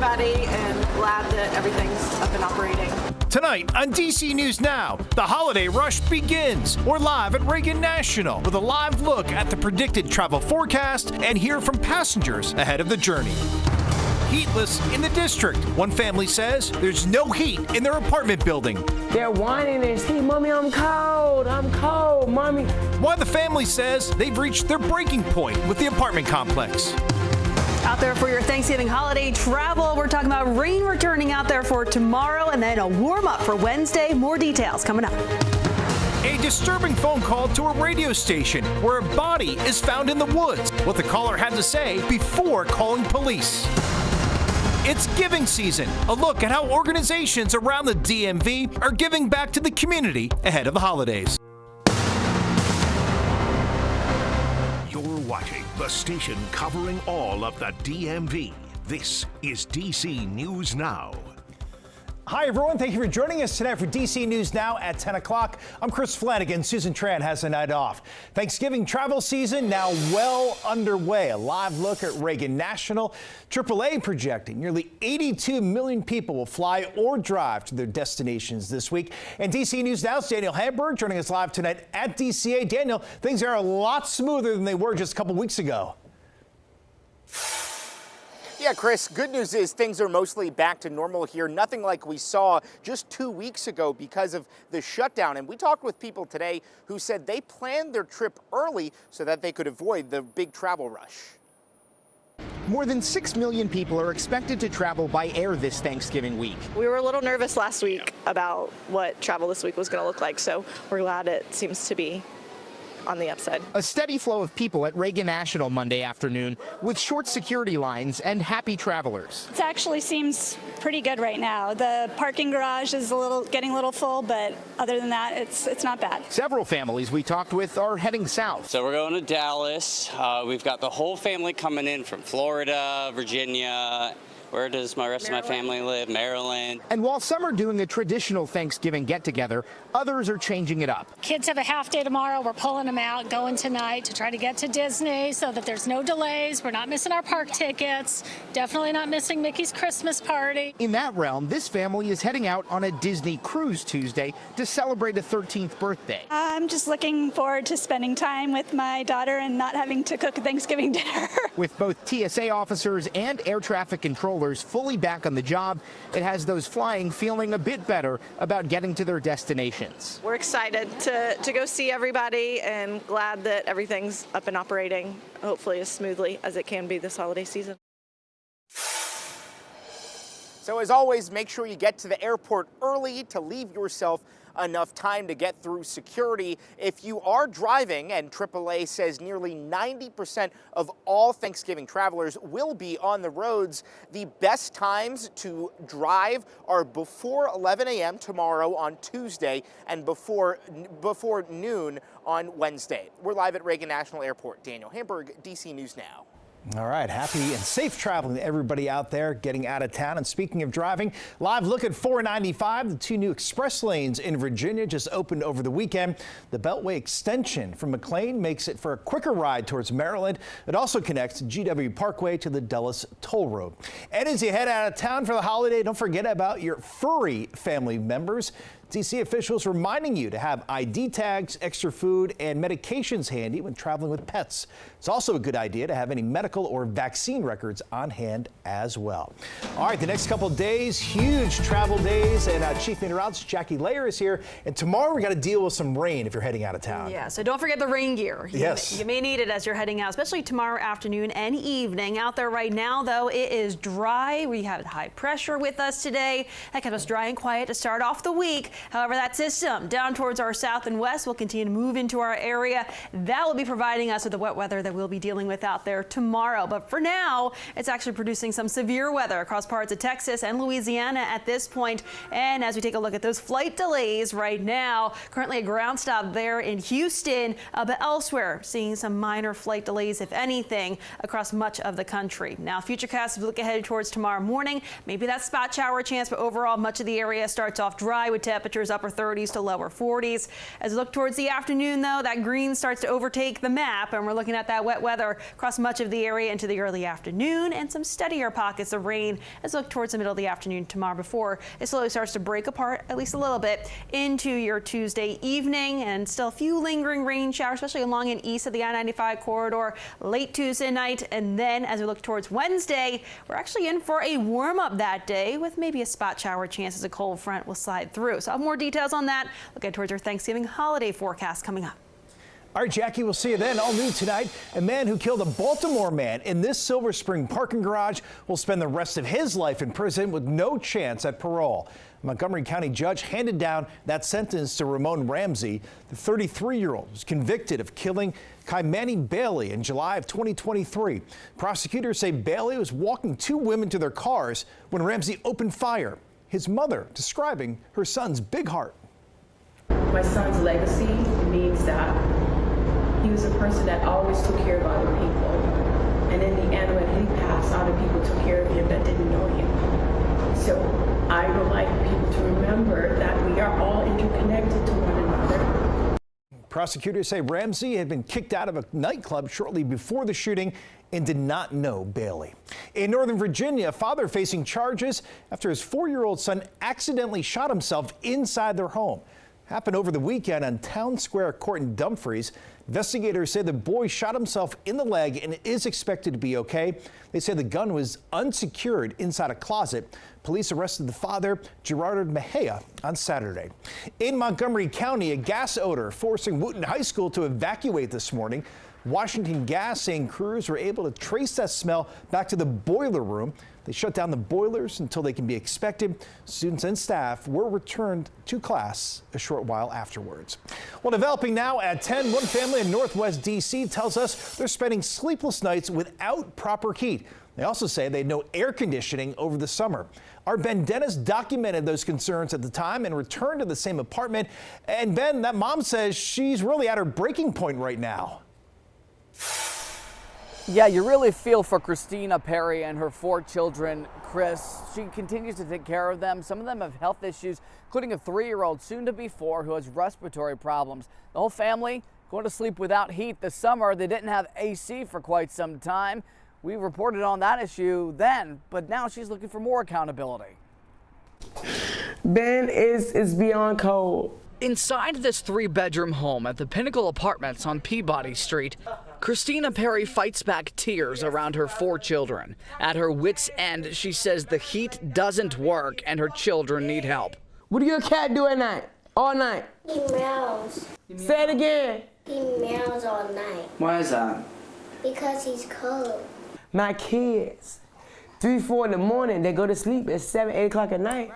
everybody, and glad that everything's up and operating. Tonight on DC News Now, the holiday rush begins. We're live at Reagan National with a live look at the predicted travel forecast and hear from passengers ahead of the journey. Heatless in the district. One family says there's no heat in their apartment building. They're whining and saying, "Mommy, I'm cold, Mommy." Why the family says they've reached their breaking point with the apartment complex. Out there for your Thanksgiving holiday travel, we're talking about rain returning out there for tomorrow and then a warm up for Wednesday. More details coming up. A disturbing phone call to a radio station where a body is found in the woods. What the caller had to say before calling police. It's giving season. A look at how organizations around the DMV are giving back to the community ahead of the holidays. You're watching the station covering all of the DMV. This is DC News Now. Hi, everyone. Thank you for joining us tonight for DC News Now at 10 o'clock. I'm Chris Flanagan. Susan Tran has a night off. Thanksgiving travel season now well underway. A live look at Reagan National. AAA projecting nearly 82 million people will fly or drive to their destinations this week. And DC News Now's Daniel Hamburg joining us live tonight at DCA. Daniel, things are a lot smoother than they were just a couple weeks ago. Yeah, Chris, good news is things are mostly back to normal here. Nothing like we saw just 2 weeks ago because of the shutdown. And we talked with people today who said they planned their trip early so that they could avoid the big travel rush. More than 6 million people are expected to travel by air this Thanksgiving week. We were a little nervous last week about what travel this week was going to look like, so we're glad it seems to be on the upside. A steady flow of people at Reagan National Monday afternoon with short security lines and happy travelers. It actually seems pretty good right now. The parking garage is getting a little full, but other than that, it's not bad. Several families we talked with are heading south. So we're going to Dallas. We've got the whole family coming in from Florida, Virginia. Where does my rest of my family live? Maryland. And while some are doing a traditional Thanksgiving get-together, others are changing it up. Kids have a half day tomorrow. We're pulling them out, going tonight to try to get to Disney so that there's no delays. We're not missing our park tickets. Definitely not missing Mickey's Christmas party. In that realm, this family is heading out on a Disney cruise Tuesday to celebrate a 13th birthday. I'm just looking forward to spending time with my daughter and not having to cook a Thanksgiving dinner. With both TSA officers and air traffic controllers fully back on the job, it has those flying feeling a bit better about getting to their destinations. We're excited to go see everybody and glad that everything's up and operating, hopefully as smoothly as it can be this holiday season. So as always, make sure you get to the airport early to leave yourself enough time to get through security. If you are driving, and AAA says nearly 90% of all Thanksgiving travelers will be on the roads, the best times to drive are before 11 a.m. tomorrow on Tuesday and before noon on Wednesday. We're live at Reagan National Airport. Daniel Hamburg, DC News Now. All right, happy and safe traveling to everybody out there getting out of town. And speaking of driving, live look at 495. The 2 new express lanes in Virginia just opened over the weekend. The Beltway extension from McLean makes it for a quicker ride towards Maryland. It also connects GW Parkway to the Dulles Toll Road. And as you head out of town for the holiday, don't forget about your furry family members. DC officials reminding you to have ID tags, extra food, and medications handy when traveling with pets. It's also a good idea to have any medical or vaccine records on hand as well. All right, the next couple of days, huge travel days, and Chief Meteorologist Jackie Layer is here. And tomorrow we got to deal with some rain if you're heading out of town. Yeah, so don't forget the rain gear. Yes. You may need it as you're heading out, especially tomorrow afternoon and evening. Out there right now, though, it is dry. We have high pressure with us today. That kept us dry and quiet to start off the week. However, that system down towards our south and west will continue to move into our area. That will be providing us with the wet weather that we'll be dealing with out there tomorrow. But for now, it's actually producing some severe weather across parts of Texas and Louisiana at this point. And as we take a look at those flight delays right now, currently a ground stop there in Houston, but elsewhere seeing some minor flight delays, if anything, across much of the country. Now, Futurecast, as we look ahead towards tomorrow morning, maybe that spot shower chance, but overall much of the area starts off dry with temperatures temperatures upper 30s to lower 40s. As we look towards the afternoon, though, that green starts to overtake the map, and we're looking at that wet weather across much of the area into the early afternoon and some steadier pockets of rain as we look towards the middle of the afternoon tomorrow before it slowly starts to break apart at least a little bit into your Tuesday evening, and still a few lingering rain showers, especially along and east of the I-95 corridor late Tuesday night. And then as we look towards Wednesday, we're actually in for a warm up that day with maybe a spot shower chance as a cold front will slide through. So I'll have more details on that. Looking towards our Thanksgiving holiday forecast coming up. All right, Jackie, we'll see you then. All new tonight, a man who killed a Baltimore man in this Silver Spring parking garage will spend the rest of his life in prison with no chance at parole. A Montgomery County judge handed down that sentence to Ramon Ramsey. The 33-year-old was convicted of killing Kymani Bailey in July of 2023. Prosecutors say Bailey was walking two women to their cars when Ramsey opened fire. His mother describing her son's big heart. My son's legacy means that he was a person that always took care of other people. And in the end, when he passed, other people took care of him that didn't know him. So I would like people to remember that we are all interconnected to one another. Prosecutors say Ramsey had been kicked out of a nightclub shortly before the shooting and did not know Bailey. In Northern Virginia, a father facing charges after his 4-year-old son accidentally shot himself inside their home. Happened over the weekend on Town Square Court in Dumfries. Investigators say the boy shot himself in the leg and is expected to be okay. They say the gun was unsecured inside a closet. Police arrested the father, Gerardo Mejia, on Saturday. In Montgomery County, a gas odor forcing Wooten High School to evacuate this morning. Washington Gas saying crews were able to trace that smell back to the boiler room. They shut down the boilers until they can be expected. Students and staff were returned to class a short while afterwards. Well, developing now at 10, one family in Northwest D.C. tells us they're spending sleepless nights without proper heat. They also say they had no air conditioning over the summer. Our Ben Dennis documented those concerns at the time and returned to the same apartment. And Ben, that mom says she's really at her breaking point right now. Yeah, you really feel for Christina Perry and her 4 children. Chris, she continues to take care of them. Some of them have health issues, including a 3-year-old, soon to be 4, who has respiratory problems. The whole family going to sleep without heat this summer. They didn't have AC for quite some time. We reported on that issue then, but now she's looking for more accountability. Ben is beyond cold. Inside this 3-bedroom home at the Pinnacle Apartments on Peabody Street, Christina Perry fights back tears around her 4 children. At her wit's end, she says the heat doesn't work and her children need help. What do your cat do at night? All night? He meows. Say it again. He meows all night. Why is that? Because he's cold. My kids, 3, 4 in the morning, they go to sleep at 7, 8 o'clock at night.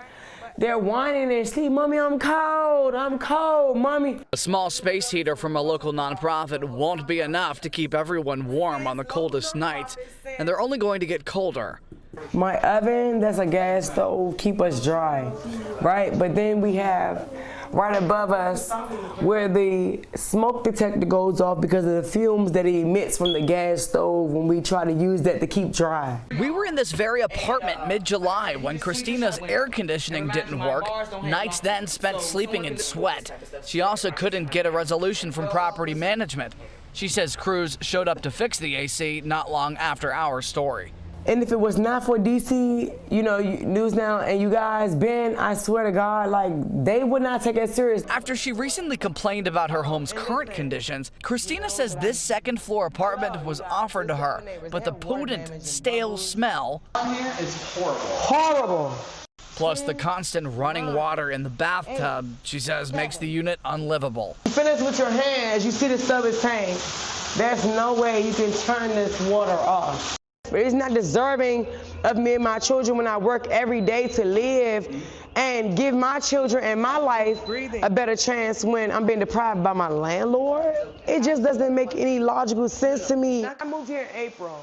They're whining in their sleep. Mommy, I'm cold, mommy. A small space heater from a local nonprofit won't be enough to keep everyone warm on the coldest nights, and they're only going to get colder. My oven, that's a gas stove, keep us dry, right? But then we have right above us where the smoke detector goes off because of the fumes that it emits from the gas stove when we try to use that to keep dry. We were in this very apartment mid-July when Christina's air conditioning didn't work. Nights then spent sleeping in sweat. She also couldn't get a resolution from property management. She says crews showed up to fix the AC not long after our story. And if it was not for DC, News Now and you guys, Ben, I swear to God, they would not take it serious. After she recently complained about her home's current conditions, Christina says this second-floor apartment was offered to her, but the potent, stale smell is horrible. Plus the constant running water in the bathtub, she says, makes the unit unlivable. Finish with your hands. You see the sub is tank. There's no way you can turn this water off. It's not deserving of me and my children when I work every day to live and give my children and my life a better chance when I'm being deprived by my landlord. It just doesn't make any logical sense to me. I moved here in April.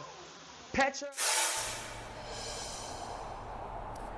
Petra.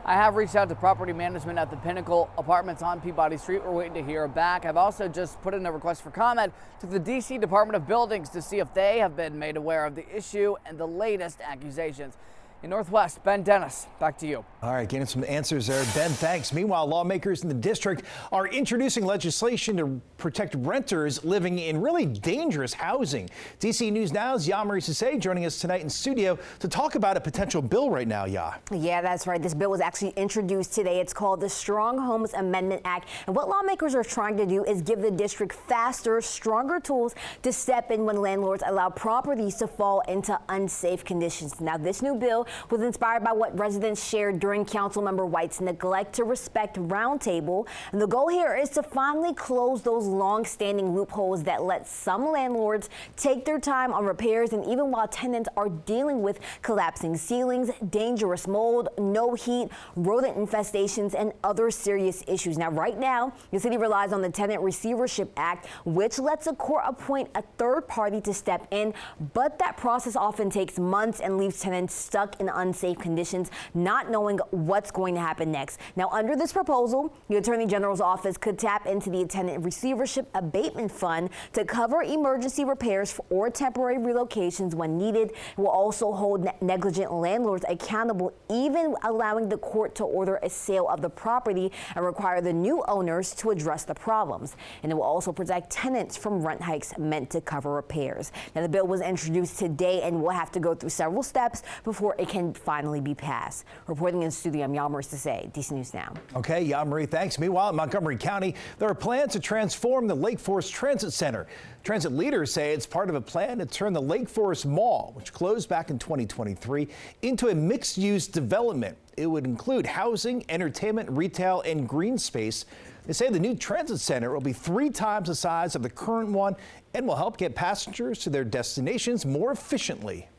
I have reached out to property management at the Pinnacle Apartments on Peabody Street. We're waiting to hear back. I've also just put in a request for comment to the D.C. Department of Buildings to see if they have been made aware of the issue and the latest accusations. In Northwest, Ben Dennis, back to you. All right, getting some answers there. Ben, thanks. Meanwhile, lawmakers in the district are introducing legislation to protect renters living in really dangerous housing. DC News Now's Yamari Sase joining us tonight in studio to talk about a potential bill right now, Yeah, that's right. This bill was actually introduced today. It's called the Strong Homes Amendment Act. And what lawmakers are trying to do is give the district faster, stronger tools to step in when landlords allow properties to fall into unsafe conditions. Now, this new bill was inspired by what residents shared during Councilmember White's Neglect to Respect Roundtable. And the goal here is to finally close those long-standing loopholes that let some landlords take their time on repairs, and even while tenants are dealing with collapsing ceilings, dangerous mold, no heat, rodent infestations, and other serious issues. Now, right now, the city relies on the Tenant Receivership Act, which lets a court appoint a third party to step in, but that process often takes months and leaves tenants stuck in unsafe conditions, not knowing what's going to happen next. Now, under this proposal, the Attorney General's office could tap into the Tenant Receivership Abatement Fund to cover emergency repairs or temporary relocations when needed. It will also hold negligent landlords accountable, even allowing the court to order a sale of the property and require the new owners to address the problems. And it will also protect tenants from rent hikes meant to cover repairs. Now, the bill was introduced today and will have to go through several steps before it can finally be passed. Reporting in studio, I'm Yamari Sase, DC News Now. Okay, Yamari, thanks. Meanwhile, in Montgomery County, there are plans to transform the Lake Forest Transit Center. Transit leaders say it's part of a plan to turn the Lake Forest Mall, which closed back in 2023, into a mixed-use development. It would include housing, entertainment, retail, and green space. They say the new transit center will be 3 times the size of the current one and will help get passengers to their destinations more efficiently.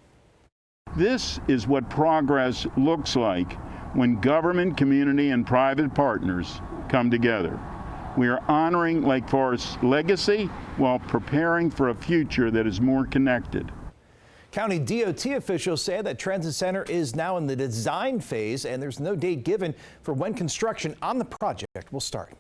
This is what progress looks like when government, community, and private partners come together. We are honoring Lake Forest's legacy while preparing for a future that is more connected. County DOT officials say that transit center is now in the design phase, and there's no date given for when construction on the project will start.